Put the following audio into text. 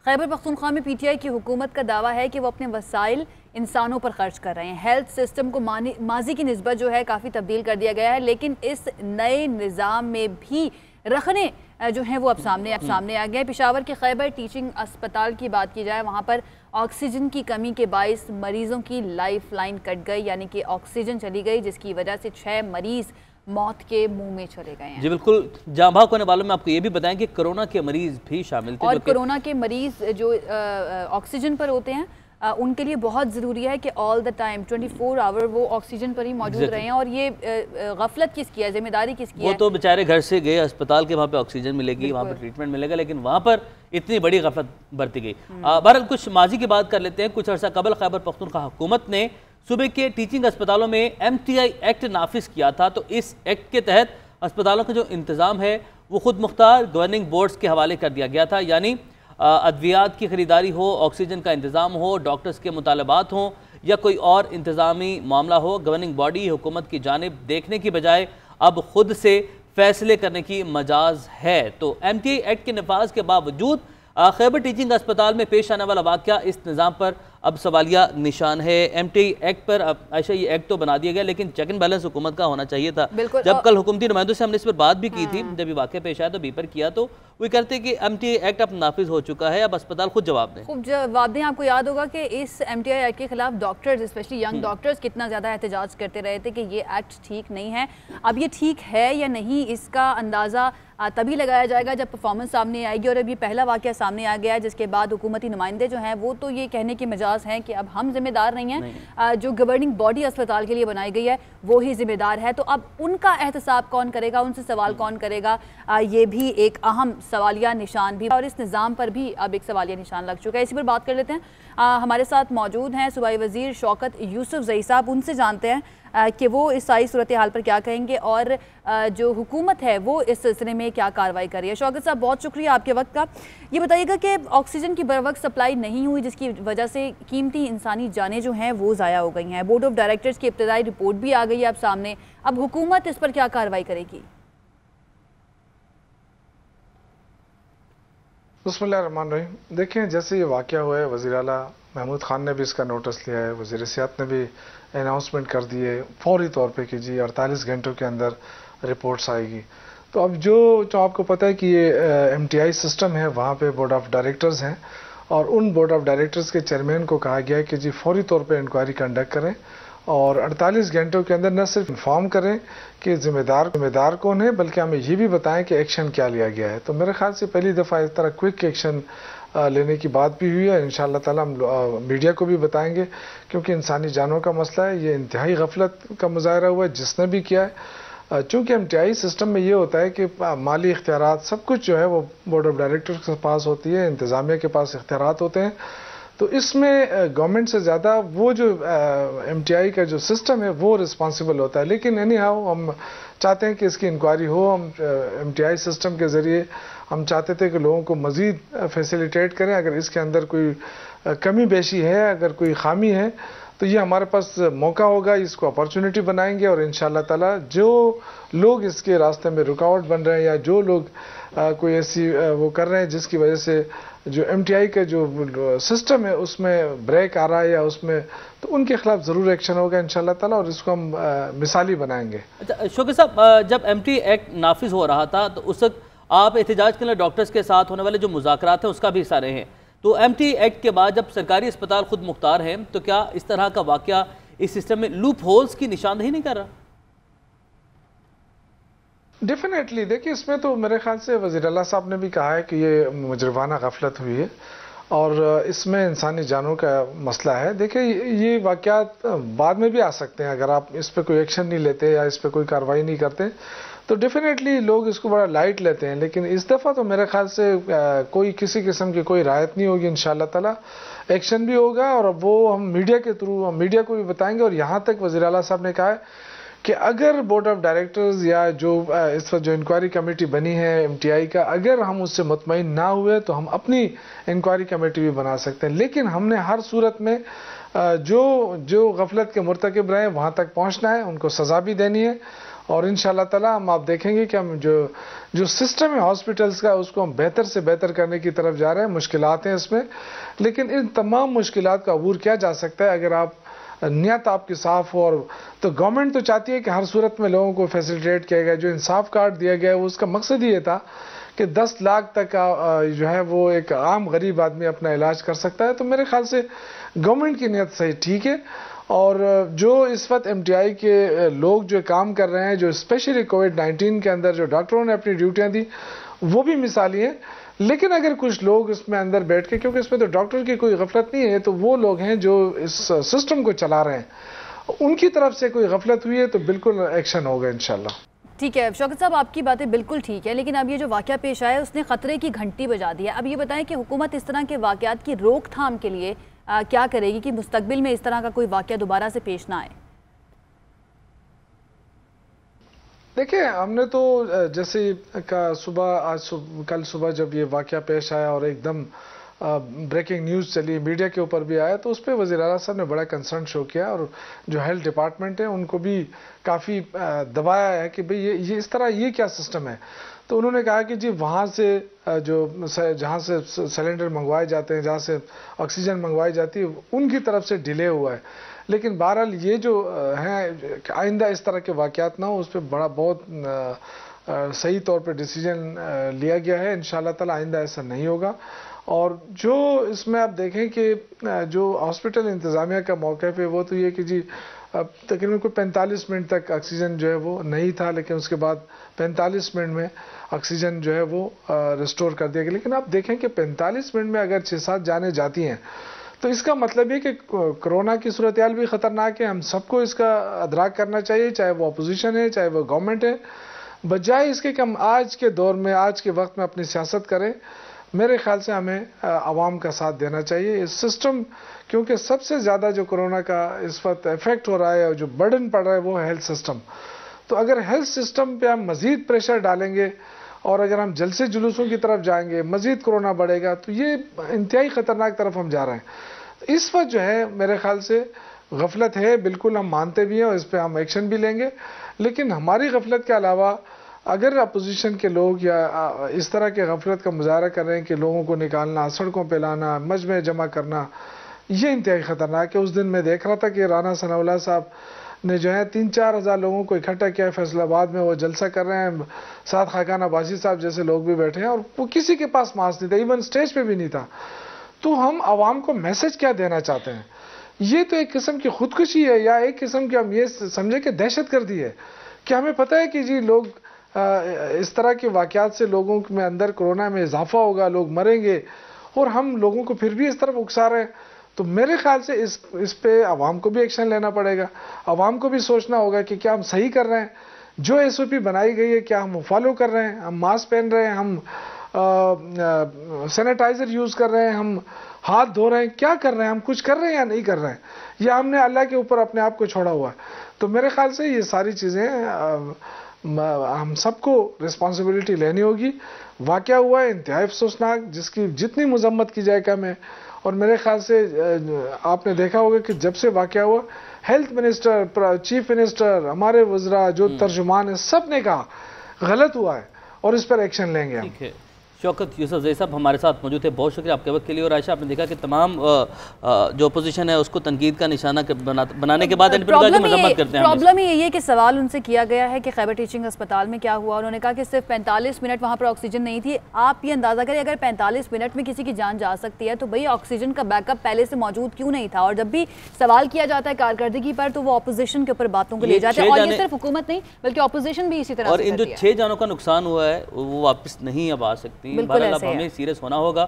خیبر پختونخوا میں P T I کی حکومت کا دعویٰ ہے کہ وہ اپنے وسائل انسانوں پر خرچ کر رہے ہیں. ہیلتھ سسٹم کو ماضی کی نسبت جو ہے کافی تبدیل کر دیا گیا ہے, لیکن اس نئے نظام میں بھی رخنے جو ہیں وہ اب سامنے آ گئے. پشاور کے خیبر ٹیچنگ اسپتال کی بات کی جائے, وہاں پر آکسیجن کی کمی کے باعث مریضوں کی لائف لائن کٹ گئی, یعنی کہ آکسیجن چلی گئی, جس کی وجہ سے 6 مریض موت کے منہ میں چلے گئے ہیں. جی بالکل, جاں بحق ہونے والوں میں آپ کو یہ بھی بتائیں کہ کرونا کے مریض بھی شامل تھے, اور کرونا کے مریض جو آکسیجن پر ہوتے ہیں ان کے لیے بہت ضروری ہے کہ آل دا ٹائم 24 آور وہ آکسیجن پر ہی موجود رہے ہیں. اور یہ غفلت کس کی ہے, ذمہ داری کس کی ہے؟ وہ تو بیچارے گھر سے گئے اسپتال کے, وہاں پہ آکسیجن ملے گی, وہاں پہ ٹریٹمنٹ ملے گا, لیکن وہاں پر اتنی بڑی غفلت برتی گئی. بہرحال کچھ ماضی کی بات کر لیتے ہیں. کچھ عرصہ قبل خیبر پختونخوا حکومت نے صوبے کے ٹیچنگ اسپتالوں میں MTI ایکٹ نافذ کیا تھا. تو اس ایکٹ کے تحت اسپتالوں کا جو انتظام ہے وہ خود مختار گورننگ بورڈز کے حوالے کر دیا گیا تھا. یعنی ادویات کی خریداری ہو, آکسیجن کا انتظام ہو, ڈاکٹرز کے مطالبات ہوں یا کوئی اور انتظامی معاملہ ہو, گورننگ باڈی حکومت کی جانب دیکھنے کی بجائے اب خود سے فیصلے کرنے کی مجاز ہے. تو MTI ایکٹ کے نفاذ کے باوجود خیبر ٹیچنگ اسپتال میں پیش آنے والا واقعہ اس نظام پر اب سوالیہ نشان ہے. MTI ایکٹ پر عائشہ یہ ایکٹ تو بنا دیا گیا, لیکن چیک اینڈ بیلنس حکومت کا ہونا چاہیے تھا. جب کل حکومتی نمائندوں سے ہم نے اس پر بات بھی کی تھی, جب یہ واقعہ پیش آیا تو بی پر کیا, تو وہ کہتے کہ MTI ایکٹ اب نافذ ہو چکا ہے, اب اسپتال خود جواب دیں. آپ کو یاد ہوگا کہ اس MTI ایکٹ کے خلاف ڈاکٹرز, اسپیشلی ینگ ڈاکٹرز, کتنا زیادہ احتجاج کرتے رہے تھے کہ یہ ایکٹ ٹھیک نہیں ہے. اب یہ ٹھیک ہے یا نہیں, اس کا اندازہ تبھی لگایا جائے گا جب پرفارمنس سامنے آئے گی. اور اب یہ پہلا واقعہ سامنے آ گیا ہے, جس کے بعد حکومتی نمائندے جو ہیں وہ تو یہ کہنے کی مجاز ہیں کہ اب ہم ذمہ دار نہیں ہیں, جو گورننگ باڈی اسپتال کے لیے بنائی گئی ہے وہی ذمہ دار ہے. تو اب ان کا احتساب کون کرے گا, ان سے سوال کون کرے گا, یہ بھی ایک اہم سوالیہ نشان بھی, اور اس نظام پر بھی اب ایک سوالیہ نشان لگ چکا ہے. اسی پر بات کر لیتے ہیں. ہمارے ساتھ موجود ہیں صوبائی وزیر شوکت یوسف زئی صاحب, ان سے جانتے ہیں کہ وہ اس ساری صورتحال پر کیا کہیں گے اور جو حکومت ہے وہ اس سلسلے میں کیا کارروائی کر رہی ہے. شوکت صاحب, بہت شکریہ آپ کے وقت کا. یہ بتائیے گا کہ آکسیجن کی بر وقت سپلائی نہیں ہوئی, جس کی وجہ سے قیمتی انسانی جانیں جو ہیں وہ ضائع ہو گئی ہیں. بورڈ آف ڈائریکٹرز کی ابتدائی رپورٹ بھی آ گئی ہے اب سامنے. اب حکومت اس پر کیا کارروائی کرے گی؟ بسم اللہ الرحمن الرحیم. دیکھیں, جیسے یہ واقعہ ہوا ہے, وزیر اعلیٰ محمود خان نے بھی اس کا نوٹس لیا ہے, وزیر صحت نے بھی اناؤنسمنٹ کر دی ہے فوری طور پہ کہ جی 48 گھنٹوں کے اندر رپورٹس آئے گی. تو اب جو آپ کو پتہ ہے کہ یہ MTI سسٹم ہے, وہاں پہ بورڈ آف ڈائریکٹرز ہیں, اور ان بورڈ آف ڈائریکٹرز کے چیئرمین کو کہا گیا ہے کہ جی فوری طور پہ انکوائری کنڈکٹ کریں, اور 48 گھنٹوں کے اندر نہ صرف انفارم کریں کہ ذمہ دار کون ہے, بلکہ ہمیں یہ بھی بتائیں کہ ایکشن کیا لیا گیا ہے. تو میرے خیال سے پہلی دفعہ اس طرح کوئک ایکشن لینے کی بات بھی ہوئی ہے. انشاءاللہ تعالی ہم میڈیا کو بھی بتائیں گے, کیونکہ انسانی جانوں کا مسئلہ ہے. یہ انتہائی غفلت کا مظاہرہ ہوا ہے جس نے بھی کیا ہے. چونکہ MTI سسٹم میں یہ ہوتا ہے کہ مالی اختیارات سب کچھ جو ہے وہ بورڈ آف ڈائریکٹرز کے پاس ہوتی ہے, انتظامیہ کے پاس اختیارات ہوتے ہیں. تو اس میں گورنمنٹ سے زیادہ وہ جو MTI کا جو سسٹم ہے وہ رسپانسیبل ہوتا ہے. لیکن اینی ہاؤ ہم چاہتے ہیں کہ اس کی انکوائری ہو. ہم MTI سسٹم کے ذریعے ہم چاہتے تھے کہ لوگوں کو مزید فیسیلیٹیٹ کریں. اگر اس کے اندر کوئی کمی بیشی ہے, اگر کوئی خامی ہے, تو یہ ہمارے پاس موقع ہوگا, اس کو اپرچونٹی بنائیں گے. اور انشاءاللہ تعالی جو لوگ اس کے راستے میں رکاوٹ بن رہے ہیں, یا جو لوگ کوئی ایسی وہ کر رہے ہیں جس کی وجہ سے جو MTI کا جو سسٹم ہے اس میں بریک آ رہا ہے یا اس میں, تو ان کے خلاف ضرور ایکشن ہوگا انشاءاللہ تعالی, اور اس کو ہم مثالی بنائیں گے. شوکت صاحب, جب MTI ایکٹ نافذ ہو رہا تھا تو اس وقت آپ احتجاج کے لیے ڈاکٹرز کے ساتھ ہونے والے جو مذاکرات ہیں اس کا بھی حصہ رہے ہیں. تو MTI ایکٹ کے بعد جب سرکاری اسپتال خود مختار ہیں, تو کیا اس طرح کا واقعہ اس سسٹم میں لوپ ہولز کی نشاندہی نہیں کر رہا؟ ڈیفینیٹلی. دیکھیں, اس میں تو میرے خیال سے وزیر اعلیٰ صاحب نے بھی کہا ہے کہ یہ مجرمانہ غفلت ہوئی ہے, اور اس میں انسانی جانوں کا مسئلہ ہے. دیکھیں, یہ واقعات بعد میں بھی آ سکتے ہیں اگر آپ اس پہ کوئی ایکشن نہیں لیتے یا اس پہ کوئی کارروائی نہیں کرتے, تو ڈیفینیٹلی لوگ اس کو بڑا لائٹ لیتے ہیں. لیکن اس دفعہ تو میرے خیال سے کوئی کسی قسم کی کوئی رعایت نہیں ہوگی. انشاءاللہ تعالی ایکشن بھی ہوگا, اور اب وہ ہم میڈیا کے تھرو ہم میڈیا کو بھی بتائیں گے. اور یہاں تک وزیر اعلیٰ صاحب نے کہا ہے کہ اگر بورڈ آف ڈائریکٹرز یا جو اس وقت جو انکوائری کمیٹی بنی ہے MTI کا, اگر ہم اس سے مطمئن نہ ہوئے تو ہم اپنی انکوائری کمیٹی بھی بنا سکتے ہیں. لیکن ہم نے ہر صورت میں جو غفلت کے مرتکب رہے وہاں تک پہنچنا ہے, ان کو سزا بھی دینی ہے, اور انشاءاللہ تعالی ہم آپ دیکھیں گے کہ ہم جو سسٹم ہے ہاسپٹلز کا اس کو ہم بہتر سے بہتر کرنے کی طرف جا رہے ہیں. مشکلات ہیں اس میں، لیکن ان تمام مشکلات کا عبور کیا جا سکتا ہے اگر نیت آپ کی صاف ہو. اور تو گورنمنٹ تو چاہتی ہے کہ ہر صورت میں لوگوں کو فیسیلیٹیٹ کیا گیا. جو انصاف کارڈ دیا گیا ہے اس کا مقصد یہ تھا کہ 10 لاکھ تک جو ہے وہ ایک عام غریب آدمی اپنا علاج کر سکتا ہے. تو میرے خیال سے گورنمنٹ کی نیت صحیح ٹھیک ہے. اور جو اس وقت ایم ٹی آئی کے لوگ جو کام کر رہے ہیں، جو اسپیشلی کووڈ-19 کے اندر جو ڈاکٹروں نے اپنی ڈیوٹیاں دی، وہ بھی مثالی ہیں. لیکن اگر کچھ لوگ اس میں اندر بیٹھ کے، کیونکہ اس میں تو ڈاکٹر کی کوئی غفلت نہیں ہے، تو وہ لوگ ہیں جو اس سسٹم کو چلا رہے ہیں، ان کی طرف سے کوئی غفلت ہوئی ہے تو بالکل ایکشن ہوگا انشاءاللہ. ٹھیک ہے شوکت صاحب، آپ کی باتیں بالکل ٹھیک ہے، لیکن اب یہ جو واقعہ پیش آیا اس نے خطرے کی گھنٹی بجا دی ہے. اب یہ بتائیں کہ حکومت اس طرح کے واقعات کی روک تھام کے لیے کیا کرے گی کہ مستقبل میں اس طرح کا کوئی واقعہ دوبارہ سے پیش نہ آئے؟ دیکھیں، ہم نے تو جیسے کل صبح جب یہ واقعہ پیش آیا اور ایک دم بریکنگ نیوز چلی، میڈیا کے اوپر بھی آیا، تو اس پہ وزیر اعلیٰ صاحب نے بڑا کنسرن شو کیا اور جو ہیلتھ ڈپارٹمنٹ ہے ان کو بھی کافی دبایا ہے کہ بھئی یہ اس طرح یہ کیا سسٹم ہے. تو انہوں نے کہا کہ جی وہاں سے جہاں سے سلنڈر منگوائے جاتے ہیں، جہاں سے آکسیجن منگوائی جاتی ہے، ان کی طرف سے ڈیلے ہوا ہے. لیکن بہرحال یہ جو ہیں آئندہ اس طرح کے واقعات نہ ہو، اس پہ بہت صحیح طور پہ ڈیسیجن لیا گیا ہے. انشاءاللہ تعالی آئندہ ایسا نہیں ہوگا. اور جو اس میں آپ دیکھیں کہ جو ہاسپٹل انتظامیہ کا موقف ہے وہ تو یہ کہ جی تقریباً کوئی 45 منٹ تک آکسیجن جو ہے وہ نہیں تھا، لیکن اس کے بعد 45 منٹ میں آکسیجن جو ہے وہ ریسٹور کر دیا گیا. لیکن آپ دیکھیں کہ 45 منٹ میں اگر 6-7 جانیں جاتی ہیں تو اس کا مطلب یہ کہ کرونا کی صورتحال بھی خطرناک ہے. ہم سب کو اس کا ادراک کرنا چاہیے، چاہے وہ اپوزیشن ہے چاہے وہ گورنمنٹ ہے. بجائے اس کے کہ ہم آج کے دور میں آج کے وقت میں اپنی سیاست کریں، میرے خیال سے ہمیں عوام کا ساتھ دینا چاہیے. اس سسٹم کیونکہ سب سے زیادہ جو کرونا کا اس وقت ایفیکٹ ہو رہا ہے اور جو برڈن پڑ رہا ہے وہ ہے ہیلتھ سسٹم. تو اگر ہیلتھ سسٹم پہ ہم مزید پریشر ڈالیں گے اور اگر ہم جلسے جلوسوں کی طرف جائیں گے، مزید کرونا بڑھے گا، تو یہ انتہائی خطرناک طرف ہم جا رہے ہیں. اس وقت جو ہے میرے خیال سے غفلت ہے، بالکل ہم مانتے بھی ہیں اور اس پہ ہم ایکشن بھی لیں گے. لیکن ہماری غفلت کے علاوہ اگر اپوزیشن کے لوگ یا اس طرح کے غفلت کا مظاہرہ کر رہے ہیں کہ لوگوں کو نکالنا، سڑکوں پہ لانا، مجمع جمع کرنا، یہ انتہائی خطرناک ہے. اس دن میں دیکھ رہا تھا کہ رانا ثناء اللہ صاحب نے جو ہے 3-4 ہزار لوگوں کو اکٹھا کیا فیصل آباد میں، وہ جلسہ کر رہے ہیں. ساتھ خاقان عباسی صاحب جیسے لوگ بھی بیٹھے ہیں اور وہ کسی کے پاس ماسک نہیں تھا، ایون سٹیج پہ بھی نہیں تھا. تو ہم عوام کو میسج کیا دینا چاہتے ہیں؟ یہ تو ایک قسم کی خودکشی ہے یا ایک قسم کی ہم یہ سمجھے کہ دہشت گردی ہے کہ ہمیں پتہ ہے کہ جی لوگ اس طرح کے واقعات سے لوگوں میں اندر کرونا میں اضافہ ہوگا، لوگ مریں گے، اور ہم لوگوں کو پھر بھی اس طرف اکسا رہے ہیں. تو میرے خیال سے اس پہ عوام کو بھی ایکشن لینا پڑے گا. عوام کو بھی سوچنا ہوگا کہ کیا ہم صحیح کر رہے ہیں، جو ایس او پی بنائی گئی ہے کیا ہم فالو کر رہے ہیں، ہم ماسک پہن رہے ہیں، ہم سینیٹائزر یوز کر رہے ہیں، ہم ہاتھ دھو رہے ہیں، کیا کر رہے ہیں، ہم کچھ کر رہے ہیں یا نہیں کر رہے ہیں، یا ہم نے اللہ کے اوپر اپنے آپ کو چھوڑا ہوا ہے. تو میرے خیال سے یہ ساری چیزیں ہم سب کو رسپانسبلٹی لینی ہوگی. واقعہ ہوا ہے انتہائی افسوسناک، جس کی جتنی مذمت کی جائے کم ہے. اور میرے خیال سے آپ نے دیکھا ہوگا کہ جب سے واقعہ ہوا، ہیلتھ منسٹر، چیف منسٹر، ہمارے وزراء جو ترجمان ہیں، سب نے کہا غلط ہوا ہے اور اس پر ایکشن لیں گے. ٹھیک ہے، شوکت یوسف زئی صاحب ہمارے ساتھ موجود تھے، بہت شکریہ آپ کے وقت کے لیے. اور عائشہ، آپ نے دیکھا کہ تمام جو اپوزیشن ہے اس کو تنقید کا نشانہ بنانے کے بعد مذمت کرتے ہیں. پرابلم یہ ہے کہ سوال ان سے کیا گیا ہے کہ خیبر ٹیچنگ اسپتال میں کیا ہوا. انہوں نے کہا کہ صرف 45 منٹ وہاں پر آکسیجن نہیں تھی. آپ یہ اندازہ کریں اگر 45 منٹ میں کسی کی جان جا سکتی ہے تو بھئی آکسیجن کا بیک اپ پہلے سے موجود کیوں نہیں تھا؟ اور جب بھی سوال کیا جاتا ہے کارکردگی پر تو وہ اپوزیشن کے اوپر باتوں کو لے جاتے ہیں، اور یہ صرف حکومت نہیں بلکہ اپوزیشن بھی اسی طرح سے اور ان جو 6 جانوں کا نقصان ہوا ہے وہ واپس نہیں اب آ سکتی. بالکل ہمیں سیریس ہونا ہوگا.